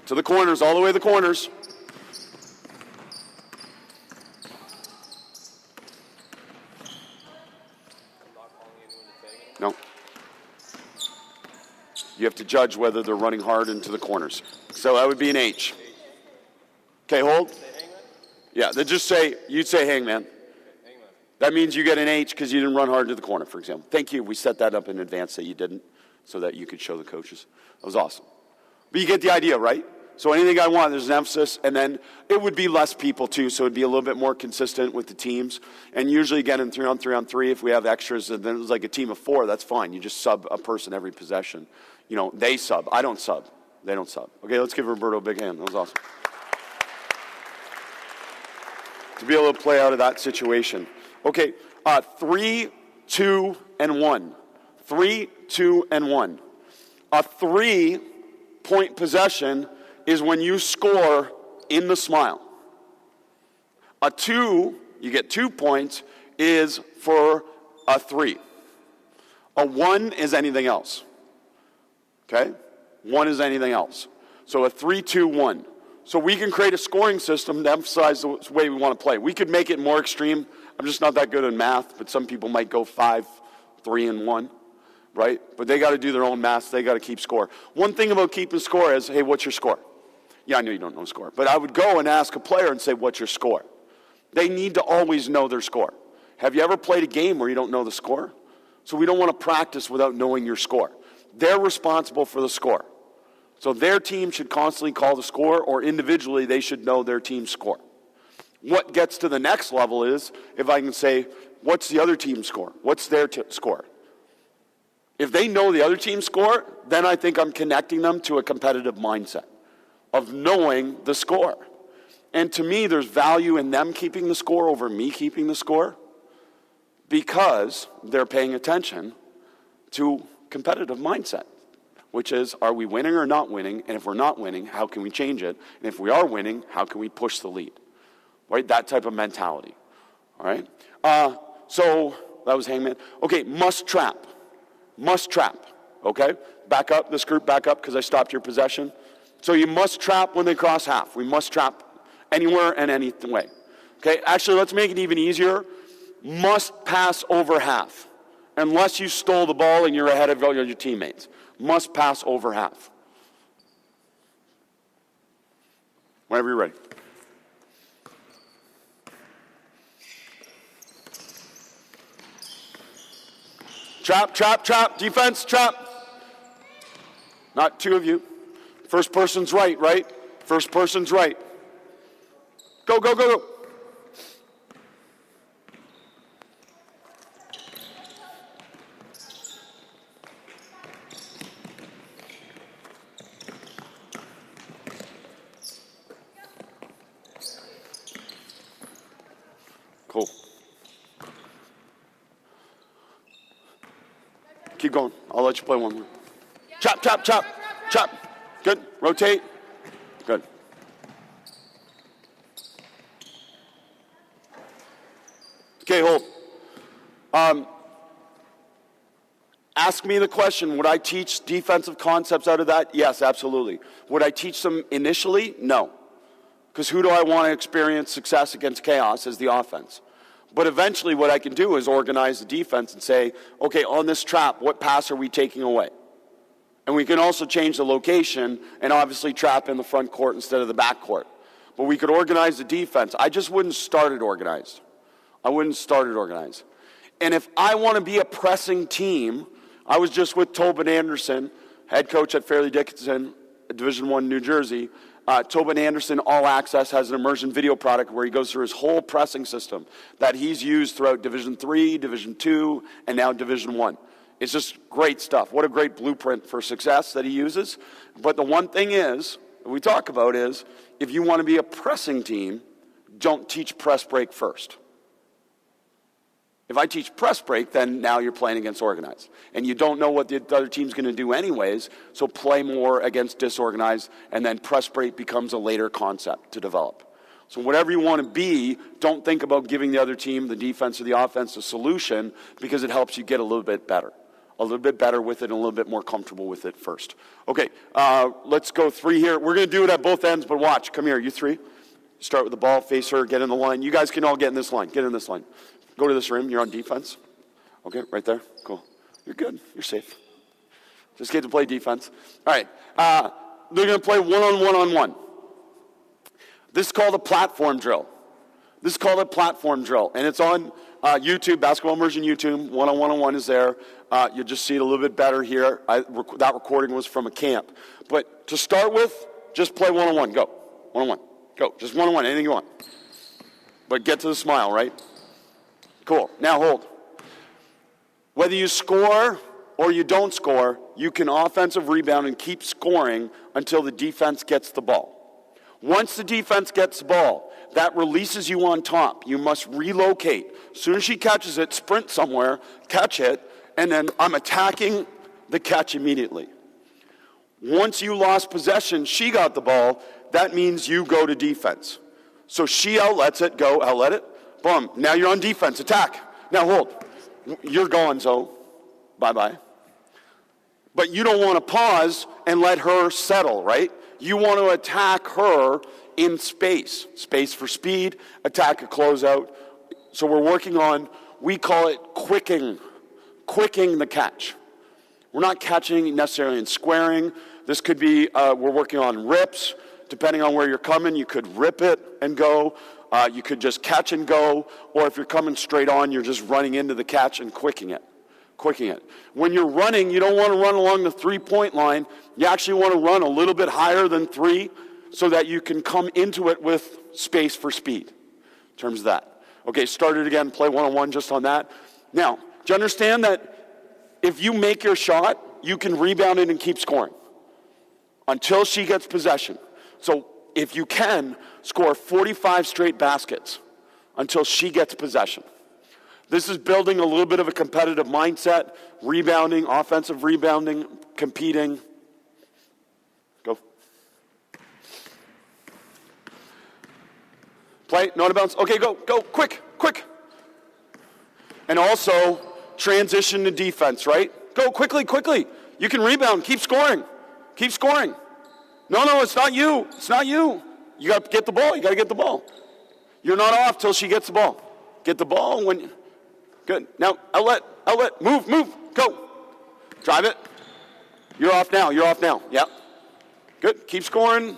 To the corners, all the way to the corners. No. You have to judge whether they're running hard into the corners. So that would be an H. Okay, hold. Yeah, they just say, you'd say hangman. That means you get an H because you didn't run hard to the corner, for example. Thank you. We set that up in advance that you didn't, so that you could show the coaches. That was awesome. But you get the idea, right? So anything I want, there's an emphasis, and then it would be less people too, so it'd be a little bit more consistent with the teams. And usually, again, in 3-on-3-on-3, if we have extras, and then it's like a team of 4, that's fine. You just sub a person every possession. You know, they sub. I don't sub. They don't sub. Okay, let's give Roberto a big hand. That was awesome. To be able to play out of that situation. Okay, 3, 2, and 1. 3, 2, and 1. A 3-point possession is when you score in the smile. A 2, you get 2 points, is for a 3. A 1 is anything else. Okay? 1 is anything else. So a 3, 2, 1. So we can create a scoring system to emphasize the way we want to play. We could make it more extreme. I'm just not that good in math, but some people might go 5, 3, and 1, right? But they got to do their own math. They got to keep score. One thing about keeping score is, hey, what's your score? Yeah, I know you don't know score. But I would go and ask a player and say, what's your score? They need to always know their score. Have you ever played a game where you don't know the score? So we don't want to practice without knowing your score. They're responsible for the score. So their team should constantly call the score, or individually they should know their team's score. What gets to the next level is if I can say, what's the other team's score? What's their score? If they know the other team's score, then I think I'm connecting them to a competitive mindset of knowing the score. And to me, there's value in them keeping the score over me keeping the score because they're paying attention to competitive mindset, which is, are we winning or not winning? And if we're not winning, how can we change it? And if we are winning, how can we push the lead? Right? That type of mentality. All right? So that was hangman. Okay, must trap. Must trap. Okay? Back up, this group, back up, because I stopped your possession. So you must trap when they cross half. We must trap anywhere and any way. Okay? Actually, let's make it even easier. Must pass over half. Unless you stole the ball and you're ahead of all your teammates. Must pass over half. Whenever you're ready. Trap, trap, trap, defense, trap. Not two of you. First person's right, right? First person's right. Go, go, go, go. Cool. Keep going. I'll let you play one more. Chop, chop, chop, chop. Good. Rotate. Good. Okay, hold. Ask me the question, would I teach defensive concepts out of that? Yes, absolutely. Would I teach them initially? No. Because who do I want to experience success against chaos as the offense? But eventually what I can do is organize the defense and say, okay, on this trap, what pass are we taking away? And we can also change the location and obviously trap in the front court instead of the back court. But we could organize the defense. I just wouldn't start it organized. I wouldn't start it organized. And if I want to be a pressing team, I was just with Tobin Anderson, head coach at Fairleigh Dickinson, Division I, New Jersey. Tobin Anderson All Access has an immersion video product where he goes through his whole pressing system that he's used throughout Division III, Division II, and now Division I. It's just great stuff. What a great blueprint for success that he uses. But the one thing is, that we talk about is, if you want to be a pressing team, don't teach press break first. If I teach press break, then now you're playing against organized. And you don't know what the other team's going to do anyways, so play more against disorganized, and then press break becomes a later concept to develop. So whatever you want to be, don't think about giving the other team, the defense or the offense, a solution, because it helps you get a little bit better. A little bit better with it and a little bit more comfortable with it first. Okay, let's go 3 here. We're going to do it at both ends, but watch. Come here, you 3. Start with the ball, face her, get in the line. You guys can all get in this line. Get in this line. Go to this rim. You're on defense. Okay, right there. Cool. You're good. You're safe. Just get to play defense. All right. They're going to play one-on-one-on-one. This is called a platform drill. This is called a platform drill. And it's on YouTube, Basketball Immersion YouTube. One-on-one-on-one is there. You'll just see it a little bit better here. That recording was from a camp. But to start with, just play one-on-one. Go. One-on-one. Go. Just one-on-one. Anything you want. But get to the smile, right? Cool. Now hold. Whether you score or you don't score, you can offensive rebound and keep scoring until the defense gets the ball. Once the defense gets the ball, that releases you on top. You must relocate. As soon as she catches it, sprint somewhere, catch it, and then I'm attacking the catch immediately. Once you lost possession, she got the ball, that means you go to defense. So she outlets it, go, outlet it, boom. Now you're on defense, attack. Now hold. You're gone, Zoe. Bye-bye. But you don't want to pause and let her settle, right? You want to attack her in space. Space for speed, attack a closeout. So we're working on, we call it quicking the catch. We're not catching necessarily in squaring. This could be, we're working on rips. Depending on where you're coming, you could rip it and go. You could just catch and go. Or if you're coming straight on, you're just running into the catch and quicking it. When you're running, you don't want to run along the three-point line. You actually want to run a little bit higher than 3 so that you can come into it with space for speed in terms of that. Okay, start it again, play one-on-one just on that. Now, do you understand that if you make your shot, you can rebound it and keep scoring until she gets possession. So if you can, score 45 straight baskets until she gets possession. This is building a little bit of a competitive mindset, rebounding, offensive rebounding, competing. Go. Play, no out of bounds. Okay, go, quick. And also, transition to defense, right? Go quickly. You can rebound, keep scoring. No, it's not you. You got to get the ball. You're not off till she gets the ball. Get the ball when... Good. Now, outlet. Move. Go. Drive it. You're off now. Yep. Good. Keep scoring.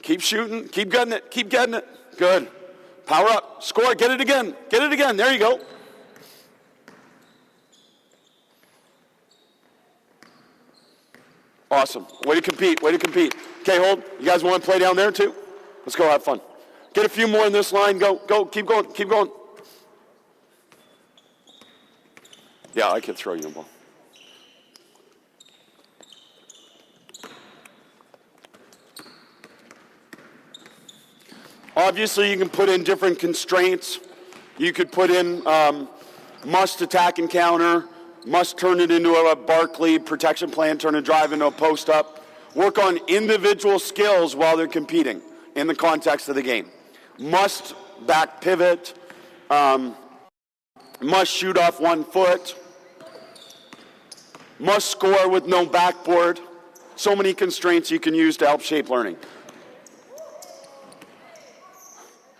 Keep shooting. Keep getting it. Good. Power up. Score. Get it again. There you go. Awesome. Way to compete. Okay, hold. You guys want to play down there too? Let's go have fun. Get a few more in this line. Go. Keep going. Yeah, I could throw you a ball. Obviously, you can put in different constraints. You could put in must attack and counter, must turn it into a Barkley protection plan, turn a drive into a post-up. Work on individual skills while they're competing in the context of the game. Must back pivot, must shoot off 1 foot, must score with no backboard. So many constraints you can use to help shape learning.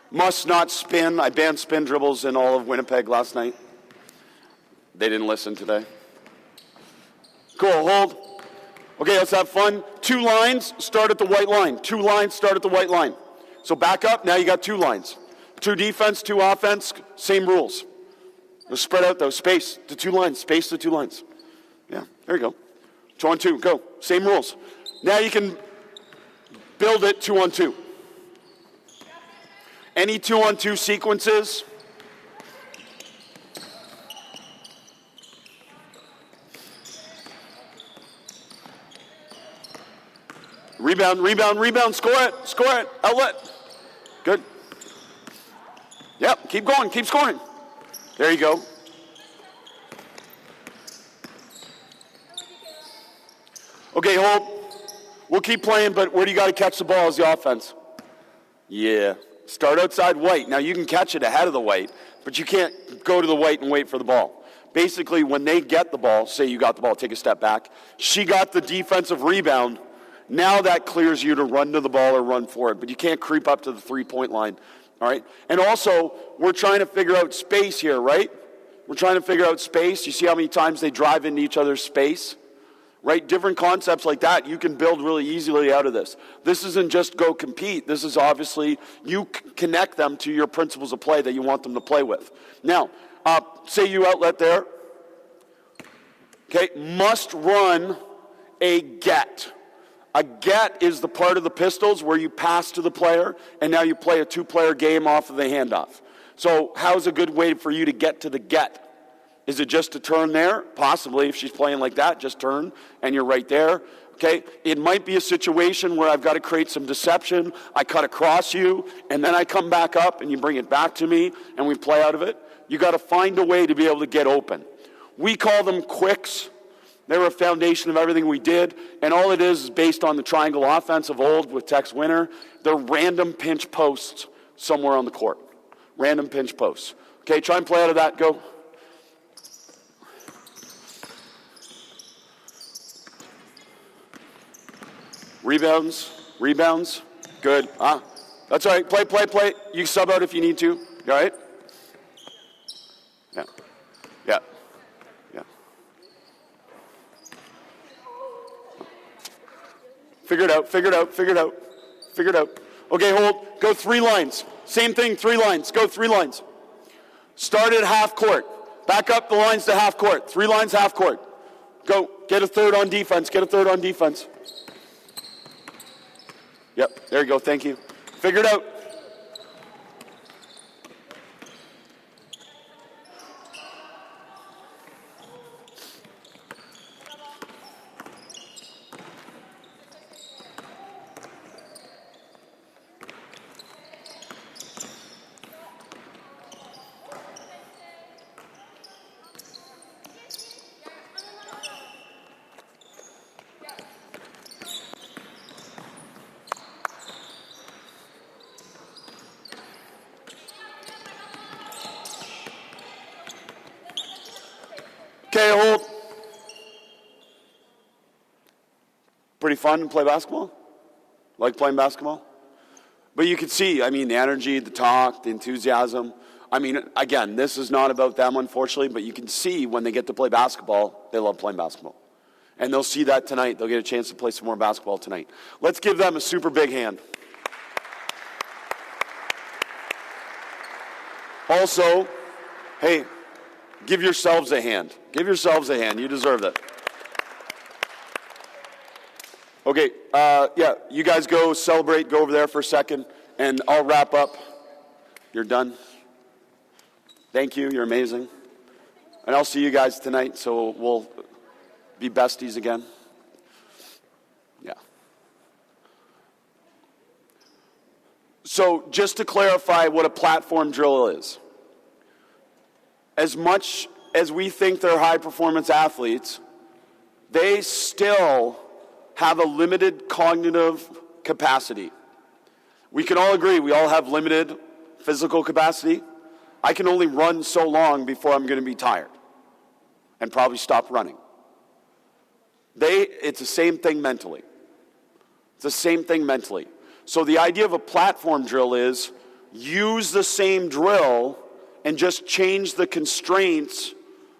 Must not spin. I banned spin dribbles in all of Winnipeg last night. They didn't listen today. Cool, hold. Okay, let's have fun. 2 lines, start at the white line. 2 lines, start at the white line. So back up, now you got 2 lines. 2 defense, 2 offense, same rules. Let's spread out those, space to 2 lines, space to 2 lines. Yeah, there you go. 2 on 2, go. Same rules. Now you can build it 2 on 2. Any 2 on 2 sequences? Rebound, score it, outlet. Good. Yep, keep going, keep scoring. There you go. Okay, hold. We'll keep playing, but where do you got to catch the ball as the offense? Yeah. Start outside white. Now, you can catch it ahead of the white, but you can't go to the white and wait for the ball. Basically, when they get the ball, say you got the ball, take a step back. She got the defensive rebound. Now that clears you to run to the ball or run for it, but you can't creep up to the three-point line, all right? And also, we're trying to figure out space here, right? We're trying to figure out space. You see how many times they drive into each other's space? Right? Different concepts like that you can build really easily out of this. This isn't just go compete. This is obviously you connect them to your principles of play that you want them to play with. Now, say you outlet there. Okay, must run a get. A get is the part of the pistols where you pass to the player and now you play a 2-player game off of the handoff. So how's a good way for you to get to the get? Is it just to turn there? Possibly, if she's playing like that, just turn, and you're right there. Okay, it might be a situation where I've got to create some deception. I cut across you, and then I come back up, and you bring it back to me, and we play out of it. You got to find a way to be able to get open. We call them quicks. They were a foundation of everything we did, and all it is based on the triangle offense of old with Tex Winter. They're random pinch posts somewhere on the court. Random pinch posts. Okay, try and play out of that. Go. Rebounds. Good. That's all right. Play. You sub out if you need to. You all right? Yeah. Figure it out. Okay, hold. Go 3 lines. Same thing, 3 lines. Go 3 lines. Start at half court. Back up the lines to half court. 3 lines, half court. Go. Get a third on defense. Yep, there you go. Thank you. Figure it out. Okay, hold. Pretty fun to play basketball? Like playing basketball? But you can see, I mean, the energy, the talk, the enthusiasm. I mean, again, this is not about them, unfortunately, but you can see when they get to play basketball, they love playing basketball. And they'll see that tonight. They'll get a chance to play some more basketball tonight. Let's give them a super big hand. Also, hey, give yourselves a hand. You deserve that. Okay, you guys go celebrate. Go over there for a second, and I'll wrap up. You're done. Thank you. You're amazing. And I'll see you guys tonight, so we'll be besties again. Yeah. So just to clarify what a platform drill is. As much as we think they're high-performance athletes, they still have a limited cognitive capacity. We can all agree we all have limited physical capacity. I can only run so long before I'm going to be tired and probably stop running. It's the same thing mentally. So the idea of a platform drill is use the same drill and just change the constraints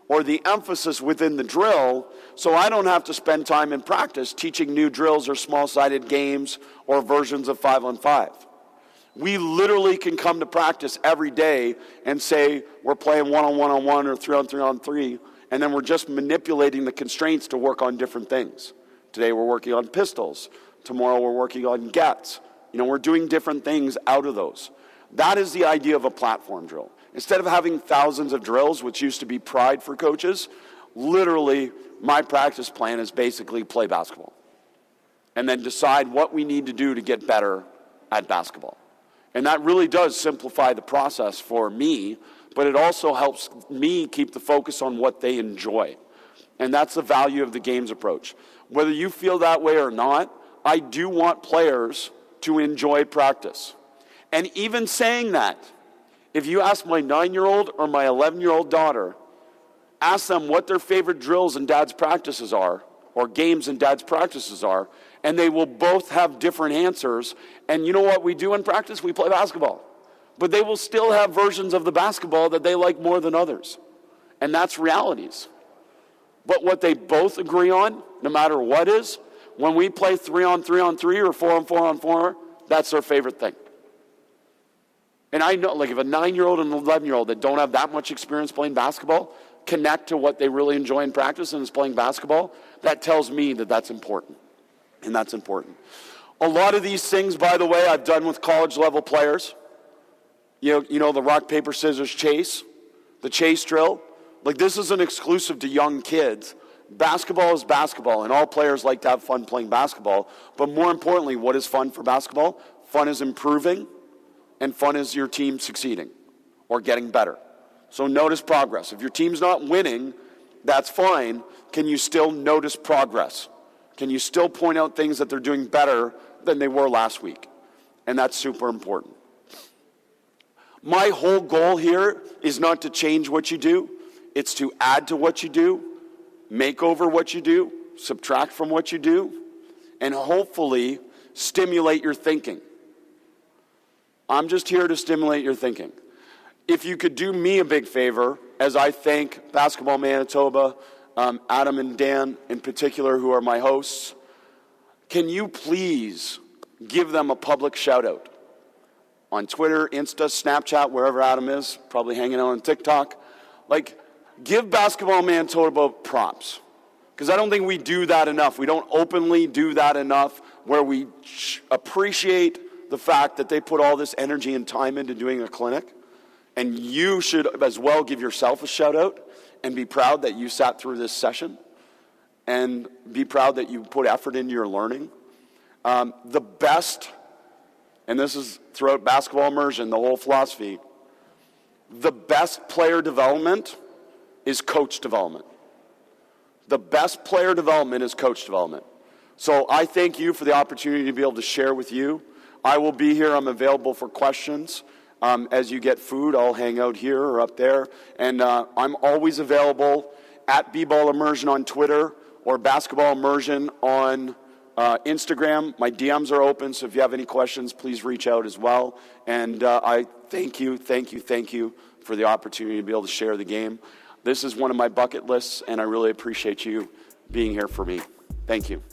or the emphasis within the drill so I don't have to spend time in practice teaching new drills or small-sided games or versions of 5-on-5. We literally can come to practice every day and say we're playing 1-on-1-on-1 or 3-on-3-on-3, and then we're just manipulating the constraints to work on different things. Today we're working on pistols. Tomorrow we're working on gets. We're doing different things out of those. That is the idea of a platform drill. Instead of having thousands of drills, which used to be pride for coaches, literally my practice plan is basically play basketball and then decide what we need to do to get better at basketball. And that really does simplify the process for me, but it also helps me keep the focus on what they enjoy. And that's the value of the games approach. Whether you feel that way or not, I do want players to enjoy practice. And even saying that, if you ask my 9-year-old or my 11-year-old daughter, ask them what their favorite drills and dad's practices are, or games and dad's practices are, and they will both have different answers. And you know what we do in practice? We play basketball. But they will still have versions of the basketball that they like more than others. And that's realities. But what they both agree on, no matter what is, when we play 3-on-3-on-3 or 4-on-4-on-4, that's their favorite thing. And I know, like, if a 9-year-old and an 11-year-old that don't have that much experience playing basketball connect to what they really enjoy in practice and is playing basketball, that tells me that that's important. And that's important. A lot of these things, by the way, I've done with college-level players. You know the rock, paper, scissors chase, the chase drill. Like, this isn't exclusive to young kids. basketball is basketball, and all players like to have fun playing basketball. But more importantly, what is fun for basketball? Fun is improving, and fun is your team succeeding or getting better. So notice progress. If your team's not winning, that's fine. Can you still notice progress? Can you still point out things that they're doing better than they were last week? And that's super important. My whole goal here is not to change what you do. It's to add to what you do, make over what you do, subtract from what you do, and hopefully stimulate your thinking. I'm just here to stimulate your thinking. If you could do me a big favor, as I thank Basketball Manitoba, Adam and Dan in particular, who are my hosts, can you please give them a public shout out on Twitter, Insta, Snapchat, wherever Adam is, probably hanging out on TikTok. Like, give Basketball Manitoba props, because I don't think we do that enough. We don't openly do that enough, where we appreciate the fact that they put all this energy and time into doing a clinic. And you should as well give yourself a shout out and be proud that you sat through this session and be proud that you put effort into your learning. The best, and this is throughout Basketball Immersion, the whole philosophy, the best player development is coach development. The best player development is coach development. So I thank you for the opportunity to be able to share with you. I will be here. I'm available for questions. As you get food, I'll hang out here or up there. And I'm always available at B-Ball Immersion on Twitter or Basketball Immersion on Instagram. My DMs are open, so if you have any questions, please reach out as well. And I thank you for the opportunity to be able to share the game. This is one of my bucket lists, and I really appreciate you being here for me. Thank you.